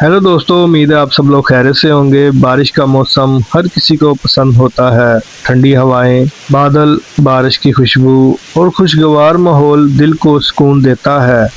Hello दोस्तों, उम्मीद है आप सब लोग खैरियत से होंगे। बारिश का मौसम हर किसी को पसंद होता है। ठंडी हवाएं, बादल, बारिश की खुशबू और खुशगवार माहौल दिल को सुकून देता है।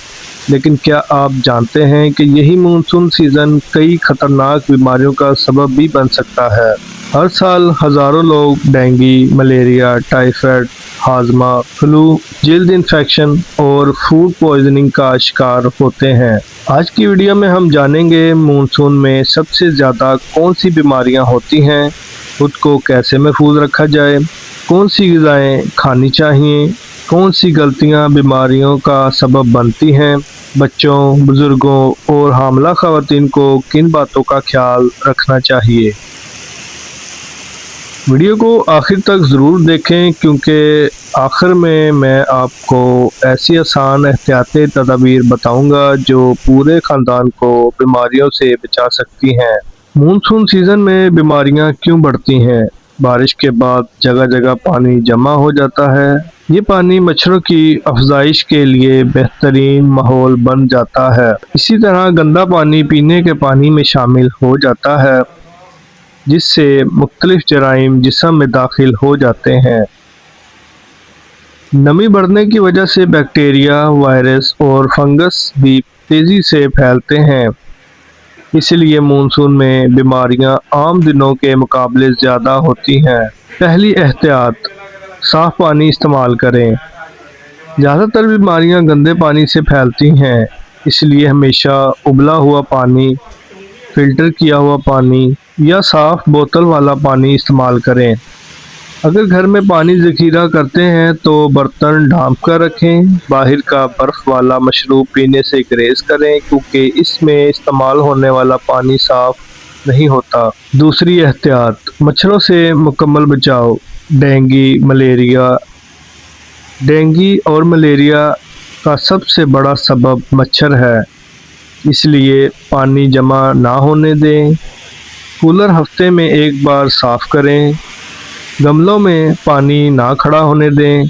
लेकिन क्या आप जानते हैं कि यही मानसून सीज़न कई खतरनाक बीमारियों का सबब भी बन सकता है। हर साल हज़ारों लोग डेंगू, मलेरिया, टाइफाइड, हाजमा, फ्लू, जल्द इन्फेक्शन और फूड पॉइजनिंग का शिकार होते हैं। आज की वीडियो में हम जानेंगे मानसून में सबसे ज़्यादा कौन सी बीमारियां होती हैं, खुद को कैसे महफूज रखा जाए, कौन सी ग़िज़ाएँ खानी चाहिए, कौन सी गलतियां बीमारियों का सबब बनती हैं, बच्चों, बुज़ुर्गों और हामला ख़वातीन को किन बातों का ख्याल रखना चाहिए। वीडियो को आखिर तक ज़रूर देखें, क्योंकि आखिर में मैं आपको ऐसी आसान एहतियाती तदाबीर बताऊंगा जो पूरे ख़ानदान को बीमारियों से बचा सकती हैं। मानसून सीज़न में बीमारियां क्यों बढ़ती हैं? बारिश के बाद जगह जगह पानी जमा हो जाता है। ये पानी मच्छरों की अफजाइश के लिए बेहतरीन माहौल बन जाता है। इसी तरह गंदा पानी पीने के पानी में शामिल हो जाता है, जिससे मुख्तलिफ जराइम जिस्म में दाखिल हो जाते हैं। नमी बढ़ने की वजह से बैक्टीरिया, वायरस और फंगस भी तेज़ी से फैलते हैं। इसलिए मानसून में बीमारियां आम दिनों के मुकाबले ज़्यादा होती हैं। पहली एहतियात, साफ़ पानी इस्तेमाल करें। ज़्यादातर बीमारियां गंदे पानी से फैलती हैं, इसलिए हमेशा उबला हुआ पानी, फ़िल्टर किया हुआ पानी या साफ़ बोतल वाला पानी इस्तेमाल करें। अगर घर में पानी ज़ख़ीरा करते हैं तो बर्तन ढाँप कर रखें। बाहर का बर्फ़ वाला मशरूब पीने से गुरेज करें, क्योंकि इसमें इस्तेमाल होने वाला पानी साफ़ नहीं होता। दूसरी एहतियात, मच्छरों से मुकम्मल बचाव। डेंगू और मलेरिया का सबसे बड़ा सबब मच्छर है, इसलिए पानी जमा ना होने दें। कूलर हफ्ते में एक बार साफ़ करें। गमलों में पानी ना खड़ा होने दें।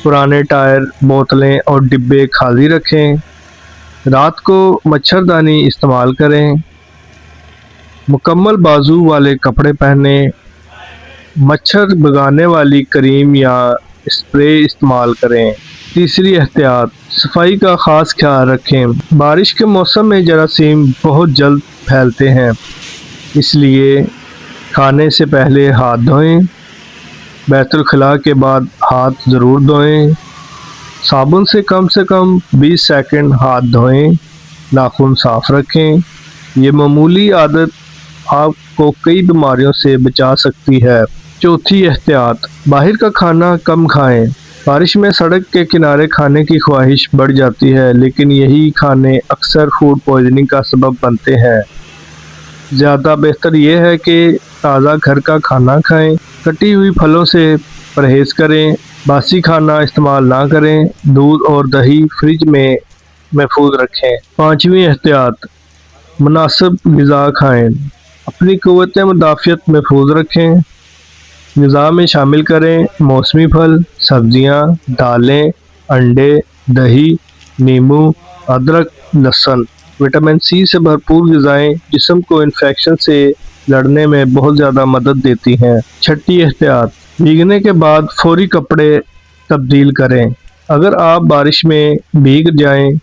पुराने टायर, बोतलें और डिब्बे खाली रखें। रात को मच्छरदानी इस्तेमाल करें। मुकम्मल बाजू वाले कपड़े पहनें। मच्छर भगाने वाली क्रीम या स्प्रे इस्तेमाल करें। तीसरी एहतियात, सफाई का ख़ास ख्याल रखें। बारिश के मौसम में जरासीम बहुत जल्द फैलते हैं, इसलिए खाने से पहले हाथ धोएं। बैतुल खला के बाद हाथ ज़रूर धोएं। साबुन से कम 20 सेकंड हाथ धोएं। नाखून साफ़ रखें। ये मामूली आदत आपको कई बीमारियों से बचा सकती है। चौथी एहतियात, बाहर का खाना कम खाएं। बारिश में सड़क के किनारे खाने की ख्वाहिश बढ़ जाती है, लेकिन यही खाने अक्सर फूड पॉइजनिंग का सबब बनते हैं। ज़्यादा बेहतर यह है कि ताज़ा घर का खाना खाएं। कटी हुई फलों से परहेज़ करें। बासी खाना इस्तेमाल ना करें। दूध और दही फ्रिज में महफूज रखें। पाँचवीं एहतियात, मुनासिब ग़िज़ा खाएं। अपनी क़ुव्वत मुदाफ़ियत महफूज रखें। ग़िज़ा में शामिल करें मौसमी फल, सब्जियां, दालें, अंडे, दही, नींबू, अदरक, लहसुन। विटामिन सी से भरपूर ग़िज़ाएँ जिस्म को इन्फेक्शन से लड़ने में बहुत ज़्यादा मदद देती हैं। छठी एहतियात, भीगने के बाद फौरी कपड़े तब्दील करें। अगर आप बारिश में भीग जाएं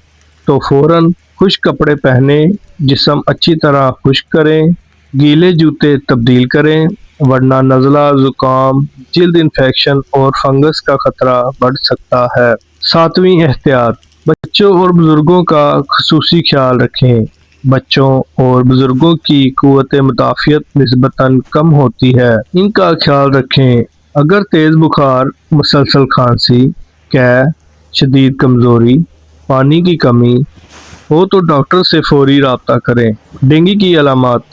तो फ़ौरन खुश्क कपड़े पहनें। जिस्म अच्छी तरह खुश्क करें। गीले जूते तब्दील करें, वरना नज़ला, ज़ुकाम, जल्द इन्फेक्शन और फंगस का खतरा बढ़ सकता है। सातवीं एहतियात, बच्चों और बुज़ुर्गों का ख़ुसूसी ख्याल रखें। बच्चों और बुज़ुर्गों की क़ुव्वत मुदाफ़ियत निस्बतन कम होती है, इनका ख्याल रखें। अगर तेज़ बुखार, मुसलसल खांसी, कै, शदीद कमज़ोरी, पानी की कमी हो तो डॉक्टर से फौरी राब्ता करें। डेंगू की अलामात,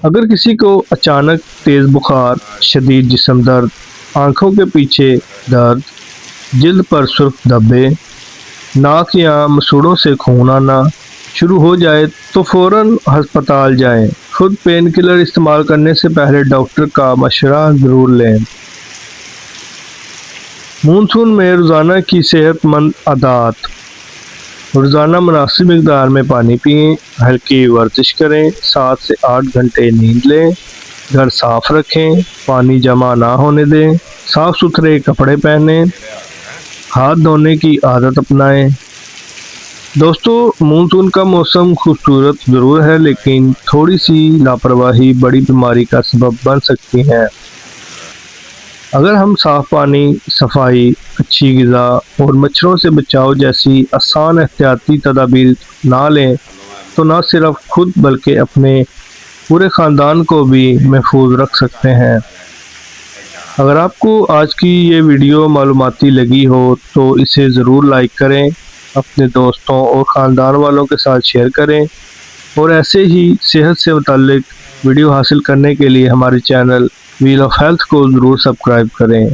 अगर किसी को अचानक तेज़ बुखार, शदीद जिस्म दर्द, आँखों के पीछे दर्द, जिल्द पर सुर्ख धब्बे, नाक या मसूड़ों से खून आना शुरू हो जाए तो फ़ौरन हस्पताल जाएं। खुद पेन किलर इस्तेमाल करने से पहले डॉक्टर का मशवरा ज़रूर लें। मानसून में रोज़ाना की सेहतमंद आदत। روزانہ مناسب مقدار میں پانی پئیں، ہلکی ورزش کریں، 7 سے 8 گھنٹے نیند لیں، گھر صاف رکھیں، پانی جمع نہ ہونے دیں، صاف ستھرے کپڑے پہنیں، ہاتھ دھونے کی عادت اپنائیں۔ دوستو، مونسون کا موسم خوبصورت ضرور ہے، لیکن تھوڑی سی لاپرواہی بڑی بیماری کا سبب بن سکتی ہے۔ اگر ہم صاف پانی، صفائی، اچھی غذا اور مچھروں سے بچاؤ جیسی آسان احتیاطی تدابیر نہ لیں تو نہ صرف خود بلکہ اپنے پورے خاندان کو بھی محفوظ رکھ سکتے ہیں۔ اگر آپ کو آج کی یہ ویڈیو معلوماتی لگی ہو تو اسے ضرور لائک کریں، اپنے دوستوں اور خاندان والوں کے ساتھ شیئر کریں، اور ایسے ہی صحت سے متعلق ویڈیو حاصل کرنے کے لیے ہمارے چینل ویل آف ہیلتھ کو ضرور سبسکرائب کریں۔